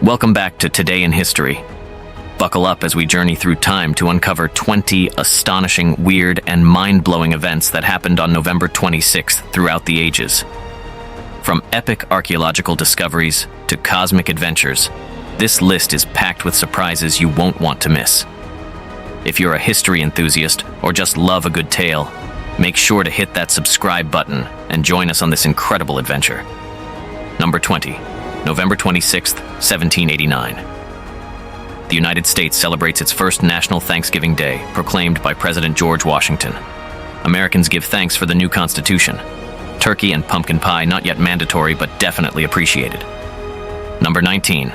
Welcome back to Today in History. Buckle up as we journey through time to uncover 20 astonishing, weird, and mind-blowing events that happened on November 26th throughout the ages. From epic archaeological discoveries to cosmic adventures, this list is packed with surprises you won't want to miss. If you're a history enthusiast or just love a good tale, make sure to hit that subscribe button and join us on this incredible adventure. Number 20. November 26th, 1789. The United States celebrates its first National Thanksgiving Day, proclaimed by President George Washington. Americans give thanks for the new Constitution. Turkey and pumpkin pie not yet mandatory, but definitely appreciated. Number 19.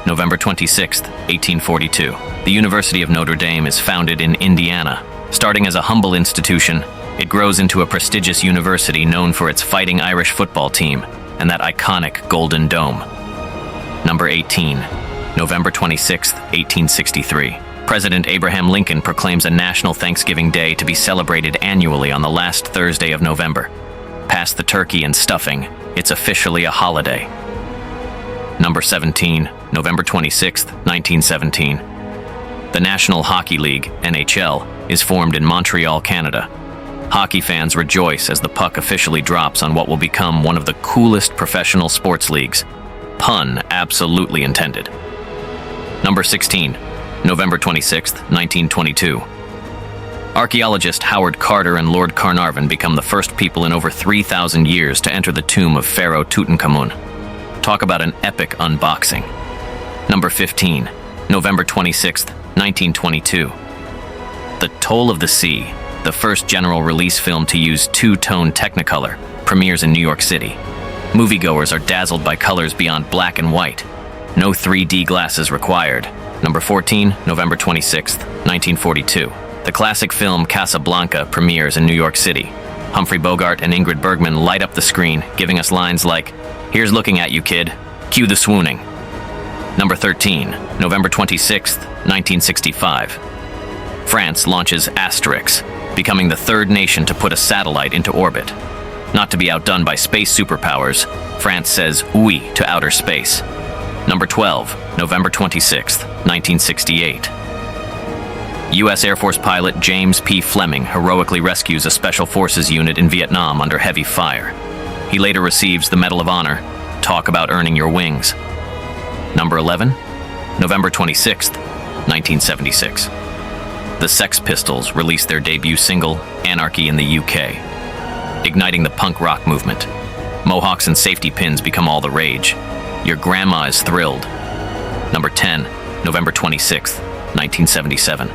November 26th, 1842. The University of Notre Dame is founded in Indiana. Starting as a humble institution, it grows into a prestigious university known for its Fighting Irish football team and that iconic Golden Dome. Number 18. November 26, 1863. President Abraham Lincoln proclaims a National Thanksgiving Day to be celebrated annually on the last Thursday of November. Past the turkey and stuffing, it's officially a holiday. Number 17. November 26, 1917. The National Hockey League, NHL, is formed in Montreal, Canada. Hockey fans rejoice as the puck officially drops on what will become one of the coolest professional sports leagues. Pun absolutely intended. Number 16. November 26, 1922. Archaeologist Howard Carter and Lord Carnarvon become the first people in over 3,000 years to enter the tomb of Pharaoh Tutankhamun. Talk about an epic unboxing. Number 15. November 26, 1922. The Toll of the Sea, the first general release film to use two-tone Technicolor, premieres in New York City. Moviegoers are dazzled by colors beyond black and white. No 3D glasses required. Number 14, November 26, 1942. The classic film Casablanca premieres in New York City. Humphrey Bogart and Ingrid Bergman light up the screen, giving us lines like, "Here's looking at you, kid. Cue the swooning." Number 13, November 26, 1965. France launches Asterix, becoming the third nation to put a satellite into orbit. Not to be outdone by space superpowers, France says oui to outer space. Number 12, November 26, 1968. U.S. Air Force pilot James P. Fleming heroically rescues a Special Forces unit in Vietnam under heavy fire. He later receives the Medal of Honor. Talk about earning your wings. Number 11, November 26, 1976. The Sex Pistols released their debut single, Anarchy in the UK, igniting the punk rock movement. Mohawks and safety pins become all the rage. Your grandma is thrilled. Number 10, November 26, 1977.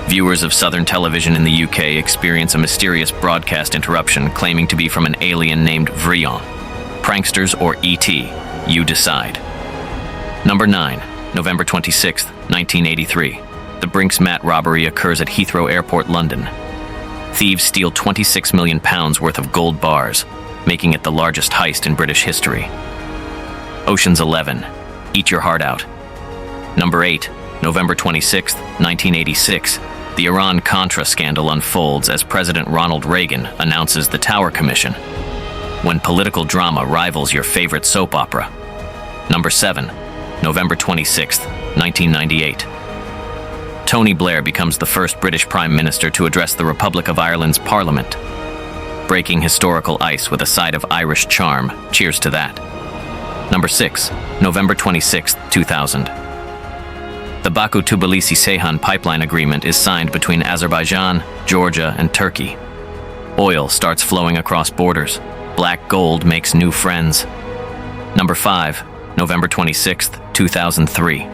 Viewers of Southern Television in the UK experience a mysterious broadcast interruption claiming to be from an alien named Vrion. Pranksters or E.T., you decide. Number 9, November 26, 1983. The Brinks-Mat robbery occurs at Heathrow Airport, London. Thieves steal £26 million worth of gold bars, making it the largest heist in British history. Ocean's 11, Eat Your Heart Out. Number 8, November 26, 1986. The Iran-Contra scandal unfolds as President Ronald Reagan announces the Tower Commission, when political drama rivals your favorite soap opera. Number 7, November 26, 1998. Tony Blair becomes the first British Prime Minister to address the Republic of Ireland's Parliament, breaking historical ice with a side of Irish charm. Cheers to that. Number 6, November 26, 2000. The Baku-Tbilisi-Ceyhan pipeline agreement is signed between Azerbaijan, Georgia, and Turkey. Oil starts flowing across borders. Black gold makes new friends. Number 5, November 26, 2003.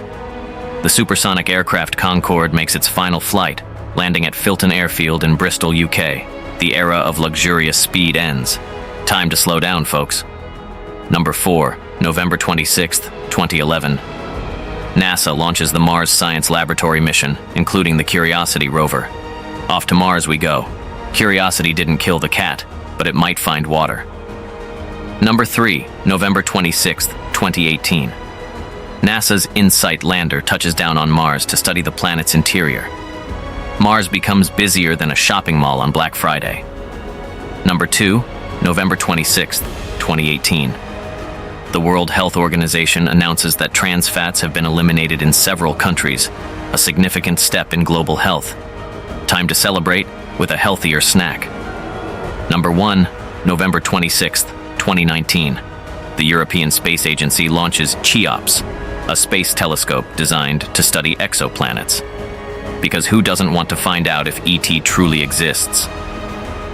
The supersonic aircraft Concorde makes its final flight, landing at Filton Airfield in Bristol, UK. The era of luxurious speed ends. Time to slow down, folks. Number 4, November 26, 2011. NASA launches the Mars Science Laboratory mission, including the Curiosity rover. Off to Mars we go. Curiosity didn't kill the cat, but it might find water. Number 3, November 26, 2018. NASA's InSight lander touches down on Mars to study the planet's interior. Mars becomes busier than a shopping mall on Black Friday. Number 2, November 26, 2018. The World Health Organization announces that trans fats have been eliminated in several countries, a significant step in global health. Time to celebrate with a healthier snack. Number 1, November 26th, 2019. The European Space Agency launches CHEOPS, a space telescope designed to study exoplanets. Because who doesn't want to find out if ET truly exists?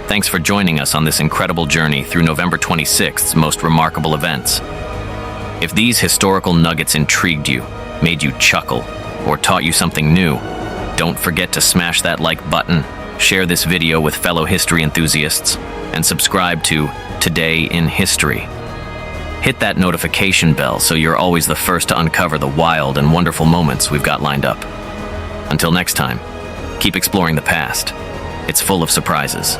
Thanks for joining us on this incredible journey through November 26th's most remarkable events. If these historical nuggets intrigued you, made you chuckle, or taught you something new, don't forget to smash that like button, share this video with fellow history enthusiasts, and subscribe to Today in History. Hit that notification bell so you're always the first to uncover the wild and wonderful moments we've got lined up. Until next time, keep exploring the past. It's full of surprises.